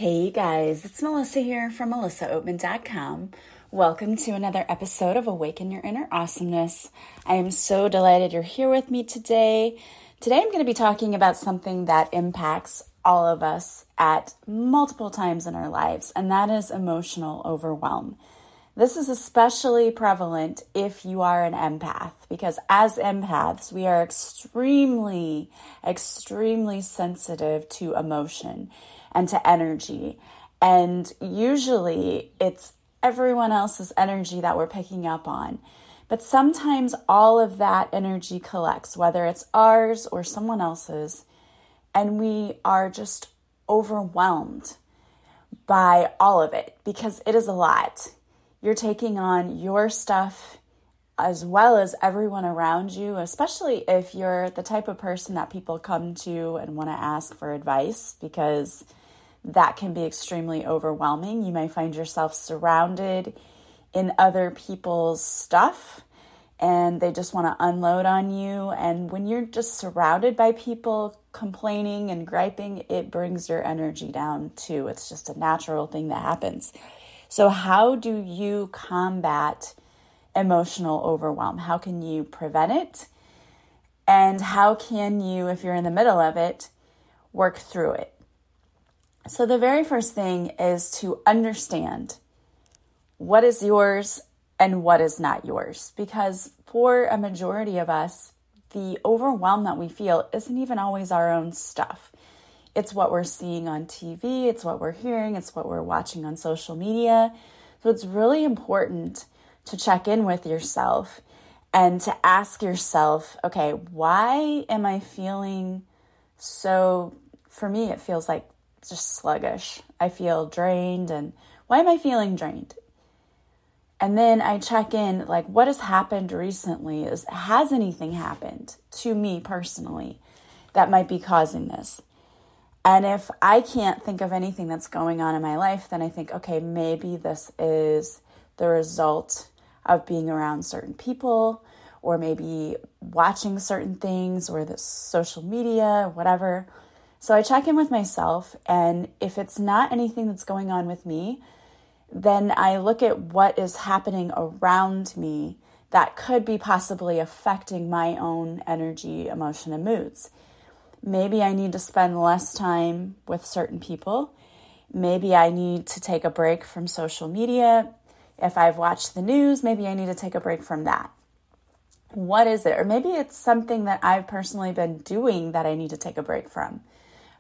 Hey guys, it's Melissa here from melissaoatman.com. Welcome to another episode of Awaken Your Inner Awesomeness. I am so delighted you're here with me today. Today I'm going to be talking about something that impacts all of us at multiple times in our lives, and that is emotional overwhelm. This is especially prevalent if you are an empath, because as empaths, we are extremely sensitive to emotion and to energy. And usually it's everyone else's energy that we're picking up on. But sometimes all of that energy collects, whether it's ours or someone else's, and we are just overwhelmed by all of it because it is a lot. You're taking on your stuff as well as everyone around you, especially if you're the type of person that people come to and want to ask for advice, because that can be extremely overwhelming. You may find yourself surrounded in other people's stuff and they just want to unload on you. And when you're just surrounded by people complaining and griping, it brings your energy down too. It's just a natural thing that happens. So how do you combat emotional overwhelm? How can you prevent it? And how can you, if you're in the middle of it, work through it? So the very first thing is to understand what is yours and what is not yours. Because for a majority of us, the overwhelm that we feel isn't even always our own stuff. It's what we're seeing on TV, it's what we're hearing, it's what we're watching on social media. So it's really important to check in with yourself and to ask yourself, okay, why am I feeling so, for me, it feels like just sluggish. I feel drained, and why am I feeling drained? And then I check in, like, what has happened recently? Has anything happened to me personally that might be causing this? And if I can't think of anything that's going on in my life, then I think, okay, maybe this is the result of being around certain people, or maybe watching certain things, or the social media, or whatever. So I check in with myself, and if it's not anything that's going on with me, then I look at what is happening around me that could be possibly affecting my own energy, emotion, and moods. Maybe I need to spend less time with certain people. Maybe I need to take a break from social media. If I've watched the news, maybe I need to take a break from that. What is it? Or maybe it's something that I've personally been doing that I need to take a break from.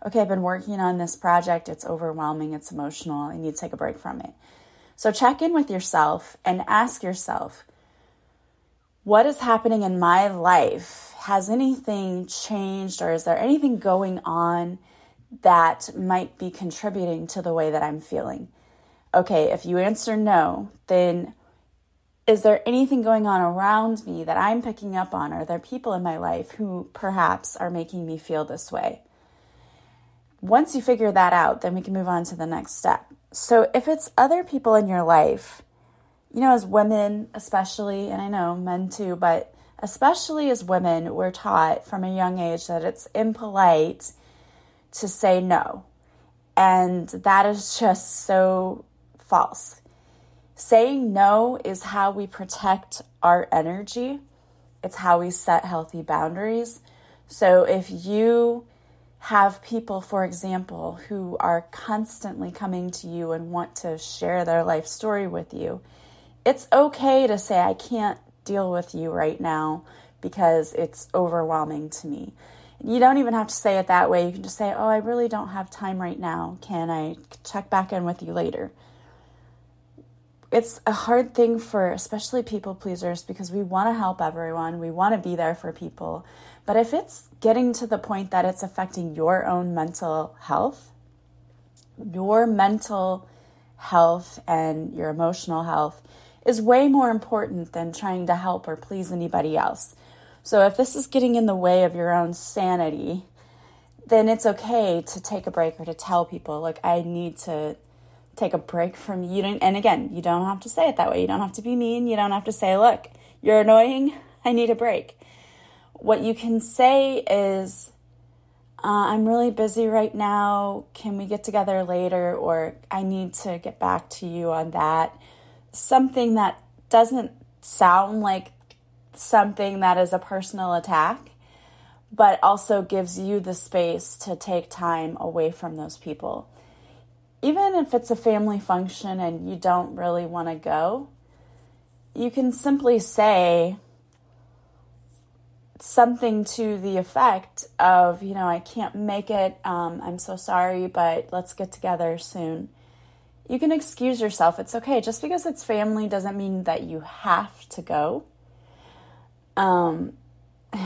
Okay, I've been working on this project. It's overwhelming. It's emotional. I need to take a break from it. So check in with yourself and ask yourself, what is happening in my life? Has anything changed, or is there anything going on that might be contributing to the way that I'm feeling? Okay, if you answer no, then is there anything going on around me that I'm picking up on? Are there people in my life who perhaps are making me feel this way? Once you figure that out, then we can move on to the next step. So if it's other people in your life, you know, as women especially, and I know men too, but especially as women, we're taught from a young age that it's impolite to say no. And that is just so false. Saying no is how we protect our energy. It's how we set healthy boundaries. So if you have people, for example, who are constantly coming to you and want to share their life story with you, it's okay to say, I can't deal with you right now because it's overwhelming to me. You don't even have to say it that way. You can just say, oh, I really don't have time right now. Can I check back in with you later? It's a hard thing for especially people pleasers because we want to help everyone. We want to be there for people. But if it's getting to the point that it's affecting your own mental health, your mental health and your emotional health is way more important than trying to help or please anybody else. So if this is getting in the way of your own sanity, then it's okay to take a break or to tell people, like, I need to take a break from you. And again, you don't have to say it that way. You don't have to be mean. You don't have to say, look, you're annoying. I need a break. What you can say is, I'm really busy right now. Can we get together later? Or I need to get back to you on that. Something that doesn't sound like something that is a personal attack, but also gives you the space to take time away from those people. Even if it's a family function and you don't really want to go, you can simply say something to the effect of, I can't make it. I'm so sorry, but let's get together soon. You can excuse yourself. It's okay. Just because it's family doesn't mean that you have to go.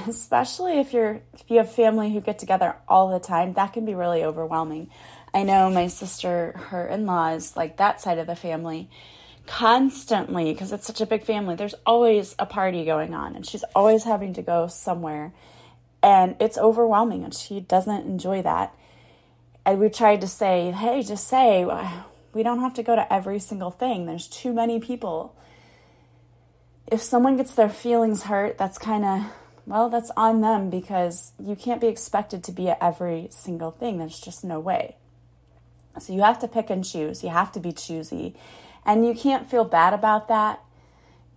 Especially if you have family who get together all the time, that can be really overwhelming. I know my sister, her in-law is like that side of the family constantly, because it's such a big family. There's always a party going on and she's always having to go somewhere, and it's overwhelming and she doesn't enjoy that. And we tried to say, hey, just say, we don't have to go to every single thing. There's too many people. If someone gets their feelings hurt, that's that's on them, because you can't be expected to be at every single thing. There's just no way. So you have to pick and choose. You have to be choosy. And you can't feel bad about that,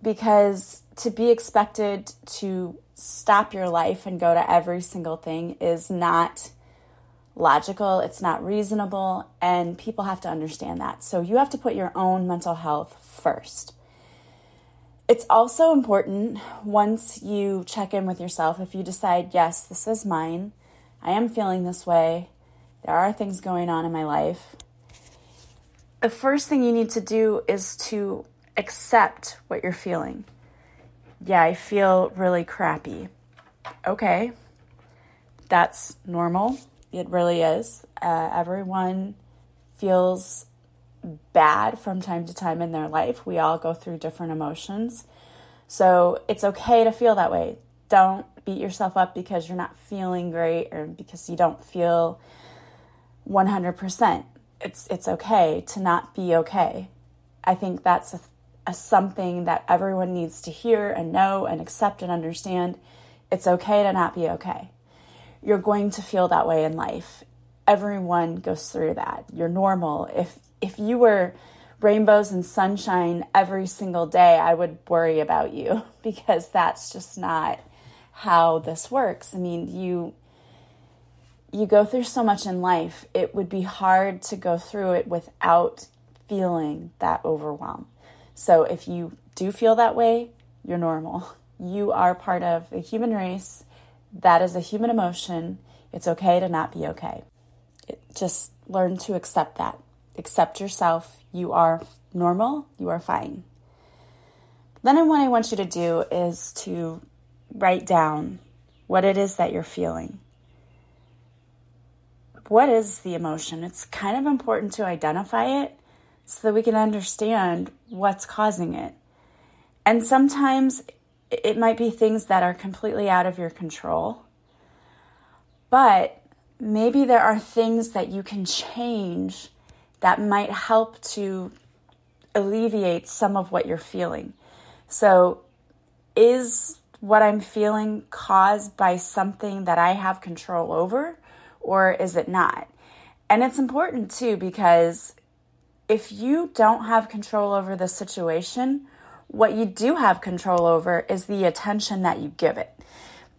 because to be expected to stop your life and go to every single thing is not logical. It's not reasonable. And people have to understand that. So you have to put your own mental health first. It's also important, once you check in with yourself, if you decide, yes, this is mine, I am feeling this way, there are things going on in my life, the first thing you need to do is to accept what you're feeling. Yeah, I feel really crappy. Okay, that's normal. It really is. Everyone feels bad from time to time in their life. We all go through different emotions. So it's okay to feel that way. Don't beat yourself up because you're not feeling great or because you don't feel 100%. It's okay to not be okay. I think that's a something that everyone needs to hear and know and accept and understand. It's okay to not be okay. You're going to feel that way in life. Everyone goes through that. You're normal. If you were rainbows and sunshine every single day, I would worry about you, because that's just not how this works. I mean, you go through so much in life. It would be hard to go through it without feeling that overwhelm. So if you do feel that way, you're normal. You are part of the human race. That is a human emotion. It's okay to not be okay. Just learn to accept that. Accept yourself. You are normal. You are fine. Then what I want you to do is to write down what it is that you're feeling. What is the emotion? It's kind of important to identify it so that we can understand what's causing it. And sometimes it might be things that are completely out of your control, but maybe there are things that you can change that might help to alleviate some of what you're feeling. So is what I'm feeling caused by something that I have control over, or is it not? And it's important too, because if you don't have control over the situation, what you do have control over is the attention that you give it.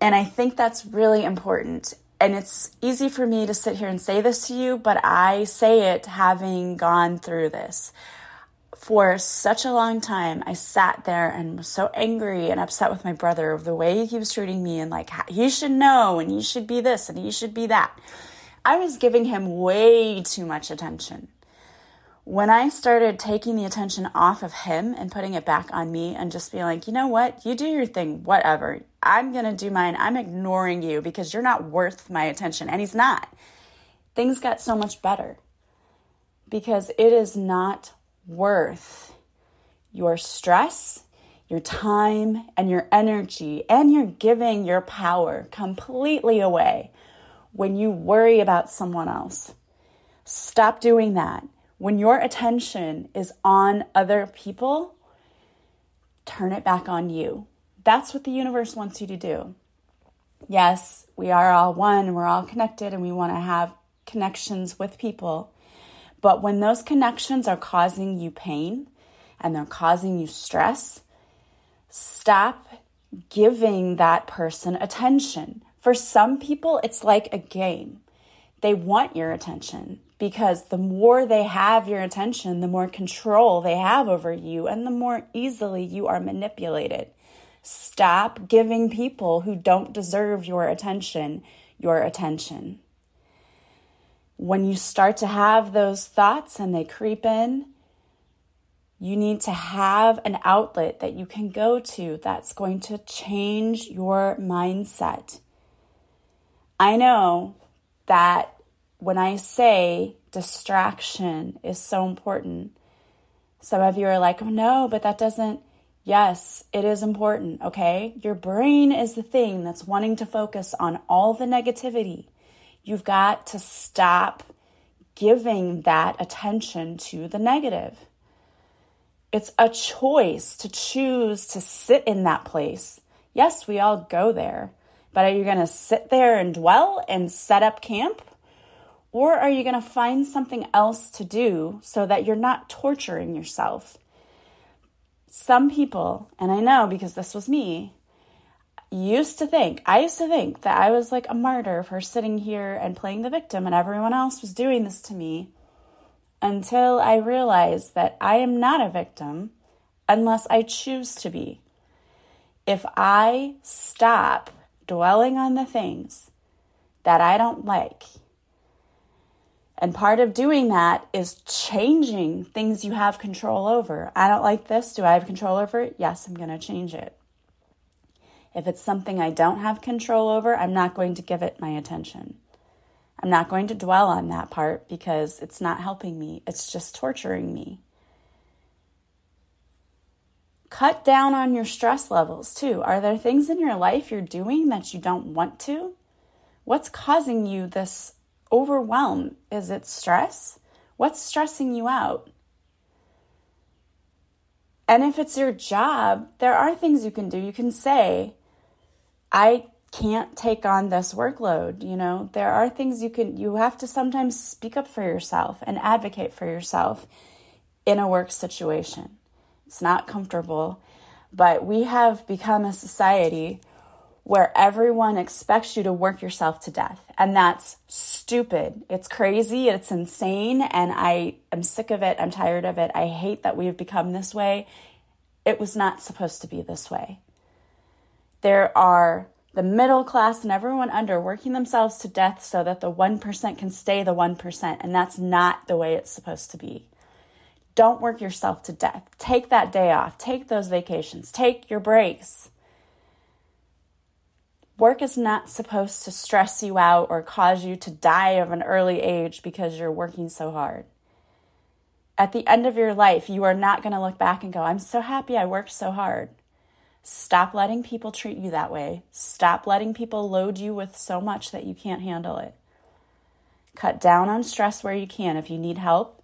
And I think that's really important. And it's easy for me to sit here and say this to you, but I say it having gone through this. For such a long time, I sat there and was so angry and upset with my brother over the way he keeps treating me, and like, he should know, and he should be this, and he should be that. I was giving him way too much attention. When I started taking the attention off of him and putting it back on me and just being like, you know what, you do your thing, whatever. I'm going to do mine. I'm ignoring you because you're not worth my attention. And he's not. Things got so much better, because it is not worth your stress, your time, and your energy, and you're giving your power completely away when you worry about someone else. Stop doing that. When your attention is on other people, turn it back on you. That's what the universe wants you to do. Yes, we are all one, we're all connected, and we want to have connections with people. But when those connections are causing you pain and they're causing you stress, stop giving that person attention. For some people, it's like a game. They want your attention because the more they have your attention, the more control they have over you and the more easily you are manipulated. Stop giving people who don't deserve your attention your attention. When you start to have those thoughts and they creep in, you need to have an outlet that you can go to that's going to change your mindset. I know that when I say distraction is so important, some of you are like, oh no, but that doesn't. Yes, it is important, okay? Your brain is the thing that's wanting to focus on all the negativity. You've got to stop giving that attention to the negative. It's a choice to choose to sit in that place. Yes, we all go there, but are you going to sit there and dwell and set up camp? Or are you going to find something else to do so that you're not torturing yourself? Some people, and I know because this was me, I used to think that I was like a martyr for sitting here and playing the victim and everyone else was doing this to me, until I realized that I am not a victim unless I choose to be. If I stop dwelling on the things that I don't like, and part of doing that is changing things you have control over. I don't like this. Do I have control over it? Yes, I'm going to change it. If it's something I don't have control over, I'm not going to give it my attention. I'm not going to dwell on that part because it's not helping me. It's just torturing me. Cut down on your stress levels too. Are there things in your life you're doing that you don't want to? What's causing you this overwhelm? Is it stress? What's stressing you out? And if it's your job, there are things you can do. You can say, I can't take on this workload. There are things you have to sometimes speak up for yourself and advocate for yourself in a work situation. It's not comfortable, but we have become a society where everyone expects you to work yourself to death. And that's stupid. It's crazy. It's insane. And I am sick of it. I'm tired of it. I hate that we've become this way. It was not supposed to be this way. There are the middle class and everyone under working themselves to death so that the 1% can stay the 1%. And that's not the way it's supposed to be. Don't work yourself to death. Take that day off. Take those vacations. Take your breaks. Work is not supposed to stress you out or cause you to die of an early age because you're working so hard. At the end of your life, you are not going to look back and go, I'm so happy I worked so hard. Stop letting people treat you that way. Stop letting people load you with so much that you can't handle it. Cut down on stress where you can. If you need help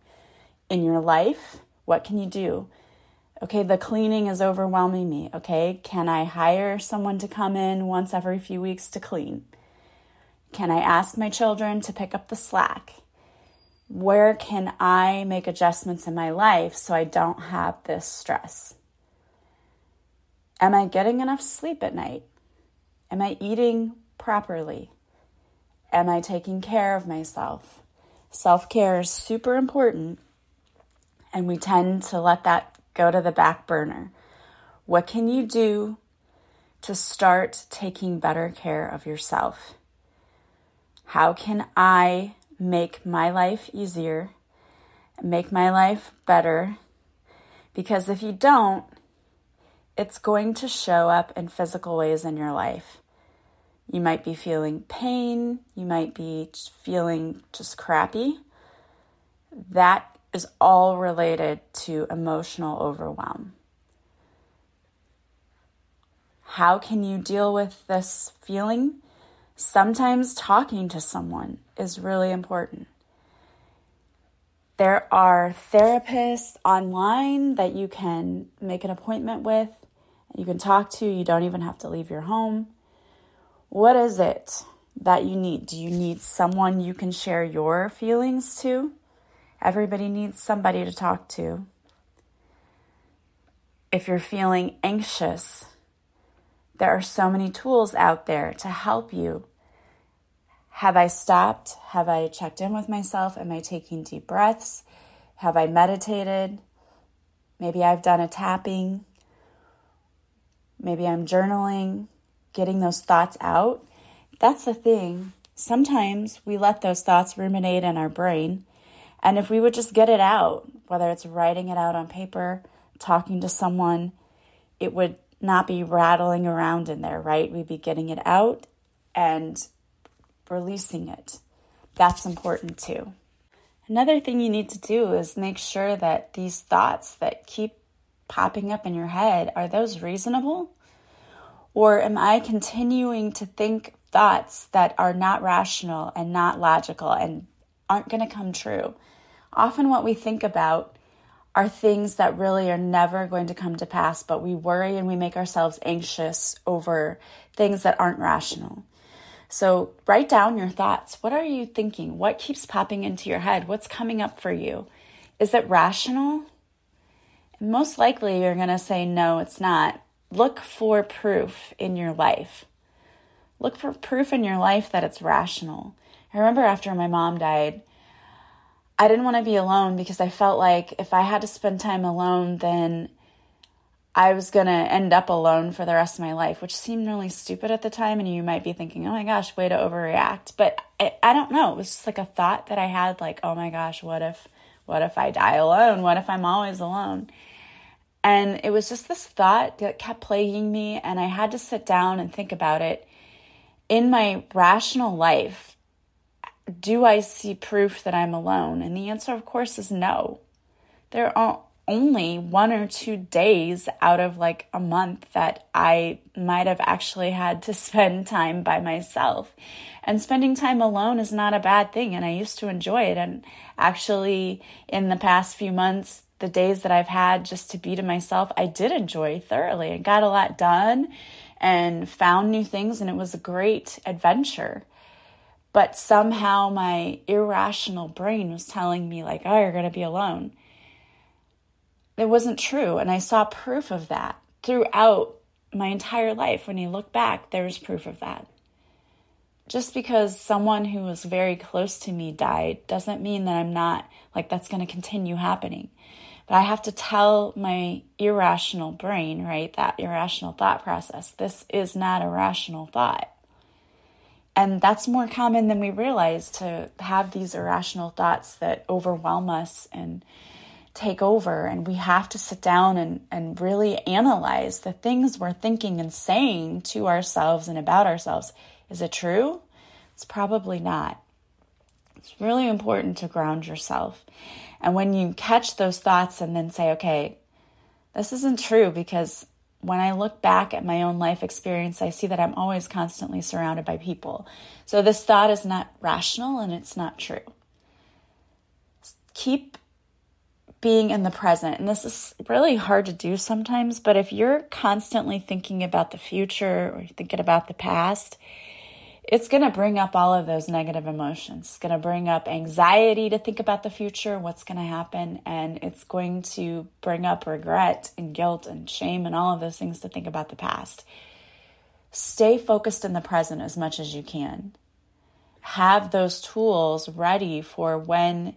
in your life, what can you do? Okay, the cleaning is overwhelming me. Okay, can I hire someone to come in once every few weeks to clean? Can I ask my children to pick up the slack? Where can I make adjustments in my life so I don't have this stress? Am I getting enough sleep at night? Am I eating properly? Am I taking care of myself? Self-care is super important, and we tend to let that go to the back burner. What can you do to start taking better care of yourself? How can I make my life easier, make my life better? Because if you don't, it's going to show up in physical ways in your life. You might be feeling pain. You might be feeling just crappy. That is all related to emotional overwhelm. How can you deal with this feeling? Sometimes talking to someone is really important. There are therapists online that you can make an appointment with, you can talk to. You don't even have to leave your home. What is it that you need? Do you need someone you can share your feelings to? Everybody needs somebody to talk to. If you're feeling anxious, there are so many tools out there to help you. Have I stopped? Have I checked in with myself? Am I taking deep breaths? Have I meditated? Maybe I've done a tapping. Maybe I'm journaling, getting those thoughts out. That's the thing. Sometimes we let those thoughts ruminate in our brain. And if we would just get it out, whether it's writing it out on paper, talking to someone, it would not be rattling around in there, right? We'd be getting it out and releasing it. That's important too. Another thing you need to do is make sure that these thoughts that keep popping up in your head, are those reasonable? Or am I continuing to think thoughts that are not rational and not logical and aren't going to come true? Often what we think about are things that really are never going to come to pass, but we worry and we make ourselves anxious over things that aren't rational. So write down your thoughts. What are you thinking? What keeps popping into your head? What's coming up for you? Is it rational? And most likely you're going to say, no, it's not. Look for proof in your life. Look for proof in your life that it's rational. I remember after my mom died, I didn't want to be alone because I felt like if I had to spend time alone, then I was going to end up alone for the rest of my life, which seemed really stupid at the time. And you might be thinking, oh my gosh, way to overreact. But I don't know. It was just like a thought that I had, like, oh my gosh, what if I die alone? What if I'm always alone? And it was just this thought that kept plaguing me. And I had to sit down and think about it. In my rational life, do I see proof that I'm alone? And the answer, of course, is no. There are only 1 or 2 days out of like a month that I might have actually had to spend time by myself. And spending time alone is not a bad thing. And I used to enjoy it. And actually, in the past few months, the days that I've had just to be to myself, I did enjoy thoroughly. I got a lot done and found new things. And it was a great adventure. But somehow my irrational brain was telling me like, oh, you're going to be alone. It wasn't true. And I saw proof of that throughout my entire life. When you look back, there was proof of that. Just because someone who was very close to me died doesn't mean that I'm not, like, that's going to continue happening. But I have to tell my irrational brain, right, that irrational thought process, this is not a rational thought. And that's more common than we realize, to have these irrational thoughts that overwhelm us and take over. And we have to sit down and really analyze the things we're thinking and saying to ourselves and about ourselves. Is it true? It's probably not. It's really important to ground yourself. And when you catch those thoughts and then say, okay, this isn't true, because when I look back at my own life experience, I see that I'm always constantly surrounded by people. So this thought is not rational and it's not true. Keep being in the present. And this is really hard to do sometimes, but if you're constantly thinking about the future or thinking about the past, it's going to bring up all of those negative emotions. It's going to bring up anxiety to think about the future, what's going to happen, and it's going to bring up regret and guilt and shame and all of those things to think about the past. Stay focused in the present as much as you can. Have those tools ready for when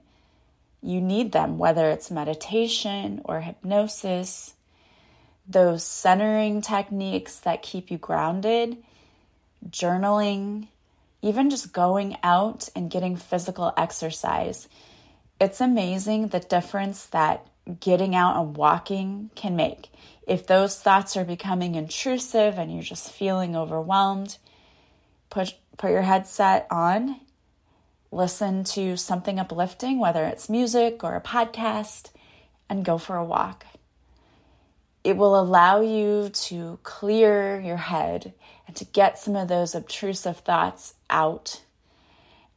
you need them, whether it's meditation or hypnosis, those centering techniques that keep you grounded, journaling, even just going out and getting physical exercise. It's amazing the difference that getting out and walking can make. If those thoughts are becoming intrusive and you're just feeling overwhelmed, put your headset on, listen to something uplifting, whether it's music or a podcast, and go for a walk. It will allow you to clear your head and to get some of those obtrusive thoughts out.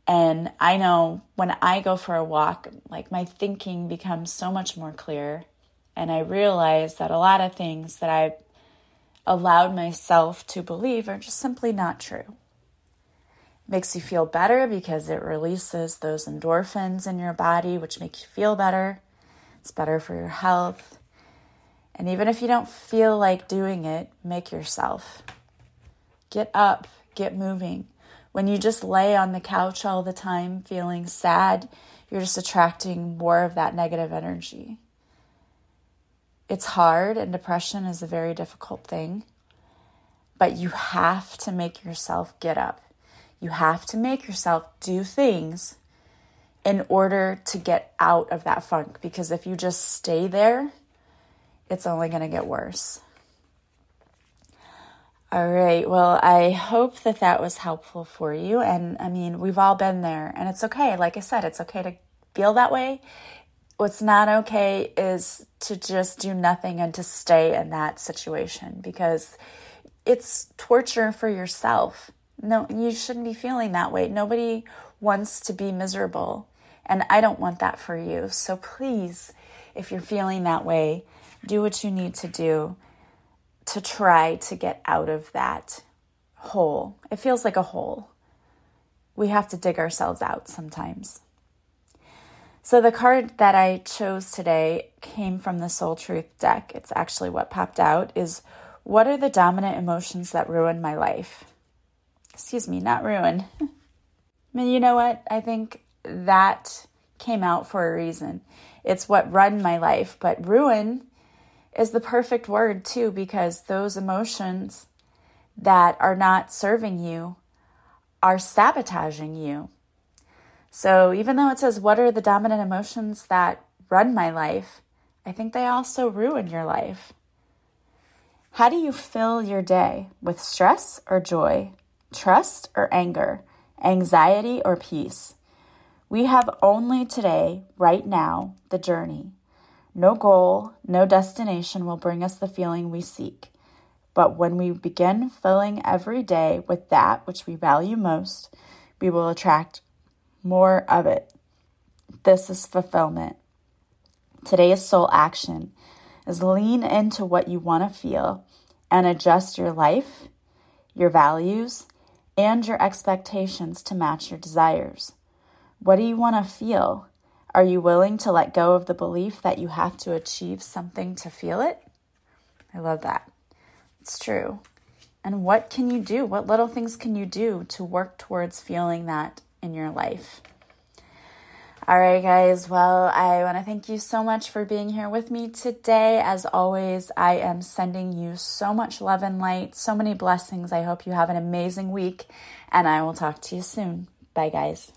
And I know when I go for a walk, like, my thinking becomes so much more clear. And I realize that a lot of things that I've allowed myself to believe are just simply not true. Makes you feel better because it releases those endorphins in your body, which make you feel better. It's better for your health. And even if you don't feel like doing it, make yourself. Get up, get moving. When you just lay on the couch all the time feeling sad, you're just attracting more of that negative energy. It's hard, and depression is a very difficult thing, but you have to make yourself get up. You have to make yourself do things in order to get out of that funk, because if you just stay there, it's only going to get worse. All right, well, I hope that was helpful for you. And I mean, we've all been there, and it's okay. Like I said, it's okay to feel that way. What's not okay is to just do nothing and to stay in that situation, because it's torture for yourself. No, you shouldn't be feeling that way. Nobody wants to be miserable, and I don't want that for you. So please, if you're feeling that way, do what you need to do to try to get out of that hole. It feels like a hole. We have to dig ourselves out sometimes. So the card that I chose today came from the Soul Truth deck. It's actually what popped out is, what are the dominant emotions that ruin my life? Excuse me, not ruin. I mean, you know what? I think that came out for a reason. It's what run my life, but ruin is the perfect word too, because those emotions that are not serving you are sabotaging you. So even though it says, what are the dominant emotions that run my life? I think they also ruin your life. How do you fill your day? With stress or joy? Trust or anger? Anxiety or peace? We have only today, right now, the journey. No goal, no destination will bring us the feeling we seek. But when we begin filling every day with that which we value most, we will attract more of it. This is fulfillment. Today's soul action is lean into what you want to feel and adjust your life, your values, and your expectations to match your desires. What do you want to feel? Are you willing to let go of the belief that you have to achieve something to feel it? I love that. It's true. And what can you do? What little things can you do to work towards feeling that in your life? All right, guys. Well, I want to thank you so much for being here with me today. As always, I am sending you so much love and light, so many blessings. I hope you have an amazing week, and I will talk to you soon. Bye, guys.